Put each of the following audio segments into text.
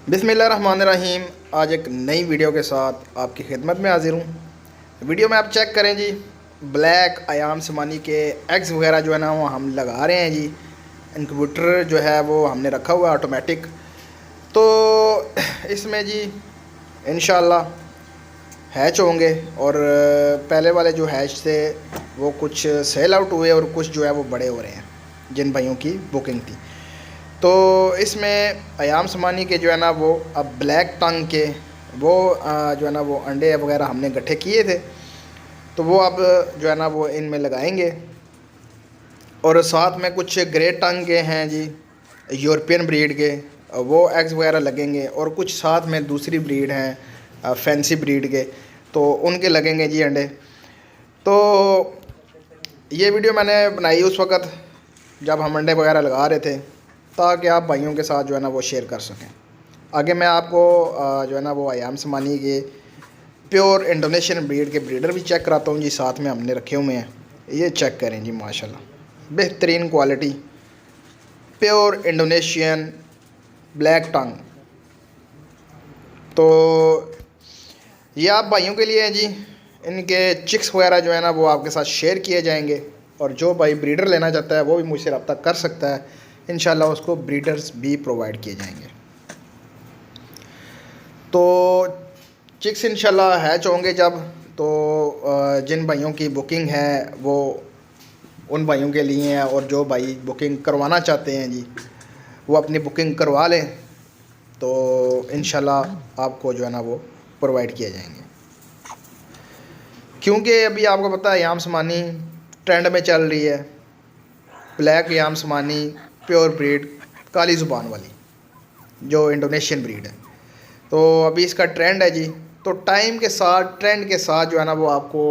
बिस्मिल्लाहिर्रहमानिर्रहीम। आज एक नई वीडियो के साथ आपकी खिदमत में हाजिर हूँ। वीडियो में आप चेक करें जी, ब्लैक अयाम समानी के एग्स वगैरह जो है ना वो हम लगा रहे हैं जी। इनक्यूबेटर जो है वो हमने रखा हुआ है ऑटोमेटिक। तो इसमें जी इंशाल्लाह हैच होंगे और पहले वाले जो हैच थे वो कुछ सेल आउट हुए और कुछ जो है वो बड़े हो रहे हैं जिन भाइयों की बुकिंग थी। तो इसमें अयाम समानी के जो है ना वो अब ब्लैक टंग के वो जो है ना वो अंडे वगैरह हमने इकट्ठे किए थे, तो वो अब जो है ना वो इनमें लगाएंगे। और साथ में कुछ ग्रे टंग के हैं जी, यूरोपियन ब्रीड के, वो एग्स वगैरह लगेंगे। और कुछ साथ में दूसरी ब्रीड हैं फैंसी ब्रीड के, तो उनके लगेंगे जी अंडे। तो ये वीडियो मैंने बनाई उस वक़्त जब हम अंडे वगैरह लगा रहे थे, ताकि आप भाइयों के साथ जो है ना वो शेयर कर सकें। आगे मैं आपको जो है ना वो अयाम समानी के प्योर इंडोनेशियन ब्रीड के ब्रीडर भी चेक कराता हूँ जी, साथ में हमने रखे हुए हैं। ये चेक करें जी, माशाल्लाह बेहतरीन क्वालिटी प्योर इंडोनेशियन ब्लैक टंग। तो ये आप भाइयों के लिए हैं जी। इनके चिक्स वगैरह जो है ना वो आपके साथ शेयर किए जाएंगे, और जो भाई ब्रीडर लेना चाहता है वो भी मुझसे रब्ता कर सकता है। इंशाल्लाह उसको ब्रीडर्स भी प्रोवाइड किए जाएंगे। तो चिक्स इंशाल्लाह हैच होंगे जब, तो जिन भाइयों की बुकिंग है वो उन भाइयों के लिए है, और जो भाई बुकिंग करवाना चाहते हैं जी वो अपनी बुकिंग करवा लें, तो इंशाल्लाह आपको जो है ना वो प्रोवाइड किए जाएंगे। क्योंकि अभी आपको पता है अयाम समानी ट्रेंड में चल रही है। ब्लैक अयाम समानी प्योर ब्रीड, काली ज़ुबान वाली जो इंडोनेशियन ब्रीड है, तो अभी इसका ट्रेंड है जी। तो टाइम के साथ ट्रेंड के साथ जो है ना वो आपको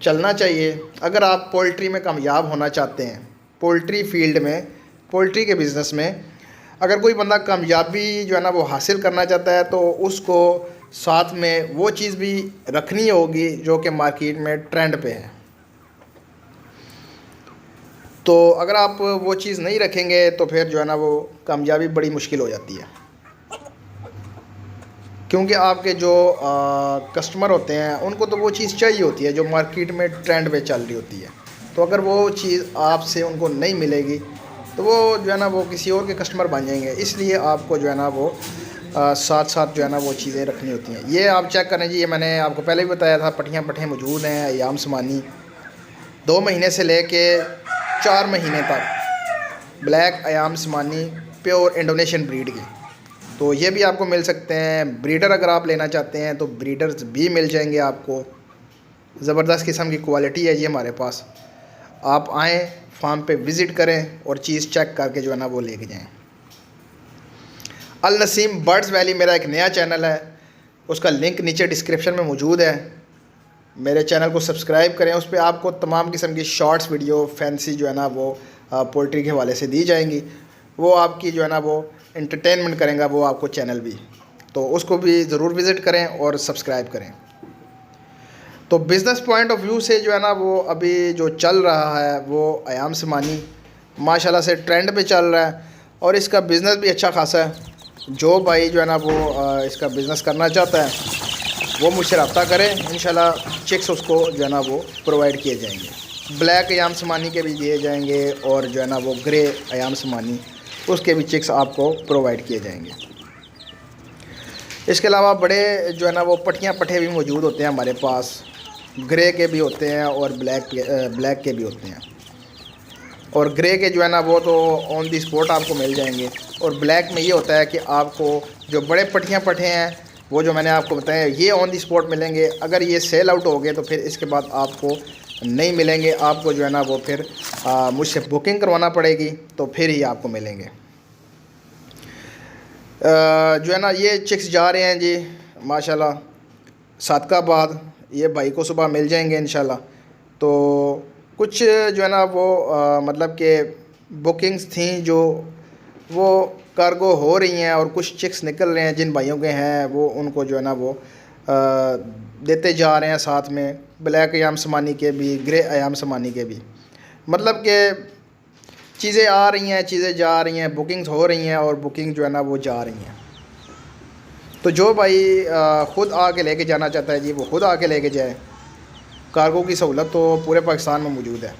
चलना चाहिए। अगर आप पोल्ट्री में कामयाब होना चाहते हैं, पोल्ट्री फील्ड में, पोल्ट्री के बिज़नेस में अगर कोई बंदा कामयाबी जो है ना वो हासिल करना चाहता है, तो उसको साथ में वो चीज़ भी रखनी होगी जो कि मार्केट में ट्रेंड पे है। तो अगर आप वो चीज़ नहीं रखेंगे तो फिर जो है ना वो कामयाबी बड़ी मुश्किल हो जाती है। क्योंकि आपके जो कस्टमर होते हैं उनको तो वो चीज़ चाहिए होती है जो मार्केट में ट्रेंड पे चल रही होती है। तो अगर वो चीज़ आपसे उनको नहीं मिलेगी तो वो जो है ना वो किसी और के कस्टमर बन जाएंगे। इसलिए आपको जो है ना वो साथ साथ जो है ना वो चीज़ें रखनी होती हैं। ये आप चेक करें जी, ये मैंने आपको पहले भी बताया था, पट्टियाँ पट्टियाँ मौजूद हैं अयाम समानी 2 महीने से लेके 4 महीने तक ब्लैक अयाम समानी प्योर इंडोनेशियन ब्रीड की। तो ये भी आपको मिल सकते हैं। ब्रीडर अगर आप लेना चाहते हैं तो ब्रीडर्स भी मिल जाएंगे आपको। ज़बरदस्त किस्म की क्वालिटी है ये हमारे पास। आप आएँ, फार्म पे विज़िट करें और चीज़ चेक करके जो है ना वो लेके जाएं। अल नसीम बर्ड्स वैली मेरा एक नया चैनल है, उसका लिंक नीचे डिस्क्रिप्शन में मौजूद है। मेरे चैनल को सब्सक्राइब करें, उस पर आपको तमाम किस्म की शॉर्ट्स वीडियो फैंसी जो है ना वो पोल्ट्री के हवाले से दी जाएंगी। वो आपकी जो है ना वो एंटरटेनमेंट करेंगे वो आपको चैनल भी, तो उसको भी ज़रूर विज़िट करें और सब्सक्राइब करें। तो बिज़नेस पॉइंट ऑफ व्यू से जो है ना वो अभी जो चल रहा है वो अयाम समानी माशाल्लाह से ट्रेंड पे चल रहा है, और इसका बिज़नेस भी अच्छा खासा है। जो भाई जो है ना वो इसका बिज़नेस करना चाहता है वो मुझसे रब्ता करें, इंशाल्लाह चिक्स उसको जो है ना वो प्रोवाइड किए जाएंगे। ब्लैक अयाम समानी के भी दिए जाएंगे, और जो है ना वो ग्रे अयाम समानी उसके भी चिक्स आपको प्रोवाइड किए जाएंगे। इसके अलावा बड़े जो है ना वो पट्टियाँ पट्टे भी मौजूद होते हैं हमारे पास। ग्रे के भी होते हैं और ब्लैक के भी होते हैं। और ग्रे के जो है ना वो तो ऑन दी स्पॉट आपको मिल जाएंगे। और ब्लैक में ये होता है कि आपको जो बड़े पट्टियाँ पट्टे हैं वो जो मैंने आपको बताया ये ऑन दी स्पॉट मिलेंगे। अगर ये सेल आउट हो गए तो फिर इसके बाद आपको नहीं मिलेंगे। आपको जो है ना वो फिर मुझसे बुकिंग करवाना पड़ेगी, तो फिर ही आपको मिलेंगे। जो है ना ये चिक्स जा रहे हैं जी माशाल्लाह सादकाबाद। ये भाई को सुबह मिल जाएंगे इंशाल्लाह। तो कुछ जो है ना वो मतलब कि बुकिंग्स थी जो वो कार्गो हो रही हैं, और कुछ चिक्स निकल रहे हैं जिन भाइयों के हैं वो उनको जो है ना वो देते जा रहे हैं, साथ में ब्लैक अयाम समानी के भी, ग्रे अयाम समानी के भी। मतलब कि चीज़ें आ रही हैं, चीज़ें जा रही हैं, बुकिंग्स हो रही हैं और बुकिंग जो है ना वो जा रही हैं। तो जो भाई ख़ुद आके लेके जाना चाहता है जी, वो ख़ुद आके लेके जाए। कार्गो की सहूलत तो पूरे पाकिस्तान में मौजूद है।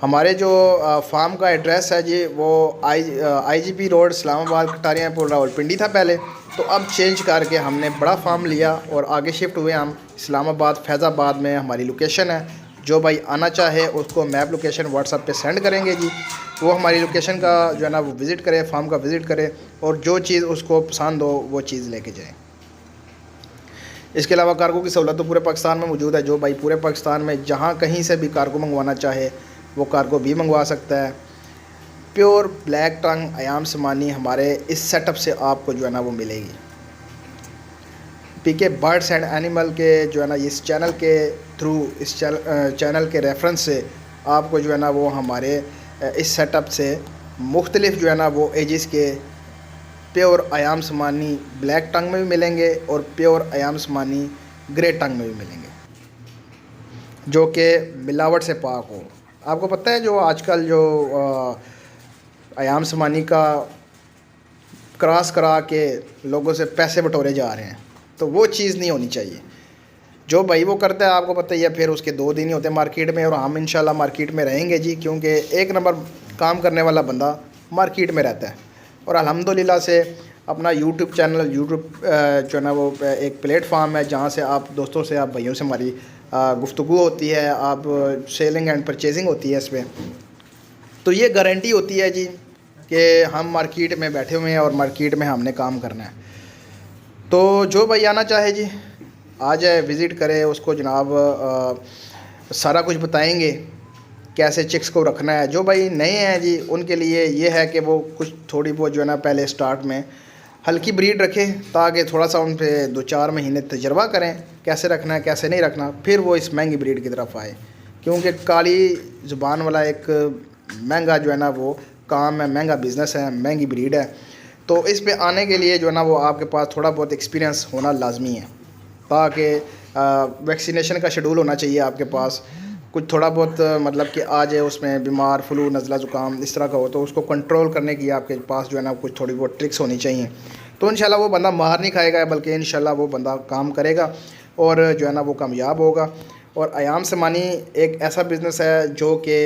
हमारे जो फार्म का एड्रेस है जी, वो IGP रोड इस्लामाबाद कटारियापुर रावलपिंडी था पहले, तो अब चेंज करके हमने बड़ा फार्म लिया और आगे शिफ्ट हुए हम इस्लामाबाद फैज़ाबाद में हमारी लोकेशन है। जो भाई आना चाहे उसको मैप लोकेशन व्हाट्सएप पे सेंड करेंगे जी, वो हमारी लोकेशन का जो है ना वो विज़िट करे, फार्म का विज़िट करे और जो चीज़ उसको पसंद हो वो चीज़ लेके जाए। इसके अलावा कार्गो की सहूलत तो पूरे पाकिस्तान में मौजूद है। जो भाई पूरे पाकिस्तान में जहाँ कहीं से भी कार्गो मंगवाना चाहे वो कार्गो भी मंगवा सकता है। प्योर ब्लैक टंग अयाम समानी हमारे इस सेटअप से आपको जो है ना वो मिलेगी। PK बर्ड्स एंड एनिमल के जो है ना इस चैनल के थ्रू, इस चैनल के रेफरेंस से आपको जो है ना वो हमारे इस सेटअप से मुख्तलिफ जो है ना वो एजिस के प्योर अयाम समानी ब्लैक टंग में भी मिलेंगे और प्योर अयाम समानी ग्रे टंग में भी मिलेंगे, जो कि मिलावट से पाक हो। आपको पता है जो आजकल जो अयाम समानी का क्रॉस करा के लोगों से पैसे बटोरे जा रहे हैं, तो वो चीज़ नहीं होनी चाहिए। जो भाई वो करता है आपको पता ही है, फिर उसके 2 दिन ही होते मार्केट में, और हम इंशाल्लाह मार्केट में रहेंगे जी, क्योंकि एक नंबर काम करने वाला बंदा मार्केट में रहता है। और अल्हम्दुलिल्लाह से अपना यूट्यूब चैनल, यूट्यूब जो है ना वो एक प्लेटफार्म है जहाँ से आप दोस्तों से, आप भाइयों से हमारी गुफ्तगू होती है, आप सेलिंग एंड परचेजिंग होती है इसमें। तो ये गारंटी होती है जी कि हम मार्केट में बैठे हुए हैं और मार्केट में हमने काम करना है। तो जो भाई आना चाहे जी आ जाए, विज़िट करे, उसको जनाब सारा कुछ बताएंगे कैसे चिक्स को रखना है। जो भाई नए हैं जी उनके लिए ये है कि वो कुछ थोड़ी बहुत जो है ना पहले स्टार्ट में हल्की ब्रीड रखें, ताकि थोड़ा सा उन पर 2-4 महीने तजर्बा करें कैसे रखना है कैसे नहीं रखना, फिर वो इस महंगी ब्रीड की तरफ आए। क्योंकि काली ज़ुबान वाला एक महंगा जो है ना वो काम है, महंगा बिज़नेस है, महंगी ब्रीड है। तो इस पे आने के लिए जो है ना वो आपके पास थोड़ा बहुत एक्सपीरियंस होना लाजमी है, ताकि वैक्सीनेशन का शेड्यूल होना चाहिए आपके पास। कुछ थोड़ा बहुत मतलब कि आ जाए उसमें बीमार, फ्लू, नज़ला, ज़ुकाम इस तरह का हो, तो उसको कंट्रोल करने की आपके पास जो है ना कुछ थोड़ी बहुत ट्रिक्स होनी चाहिए। तो इंशाल्लाह वो बंदा मार नहीं खाएगा, बल्कि इंशाल्लाह वो बंदा काम करेगा और जो है ना वो कामयाब होगा। और अयाम समानी एक ऐसा बिज़नेस है जो कि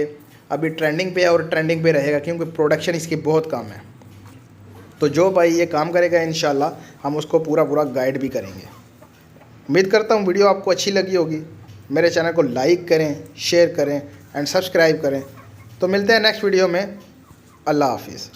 अभी ट्रेंडिंग पे है और ट्रेंडिंग पे रहेगा, क्योंकि प्रोडक्शन इसकी बहुत कम है। तो जो भाई ये काम करेगा इंशाल्लाह हम उसको पूरा गाइड भी करेंगे। उम्मीद करता हूँ वीडियो आपको अच्छी लगी होगी। मेरे चैनल को लाइक करें, शेयर करें एंड सब्सक्राइब करें। तो मिलते हैं नेक्स्ट वीडियो में। अल्लाह हाफिज़।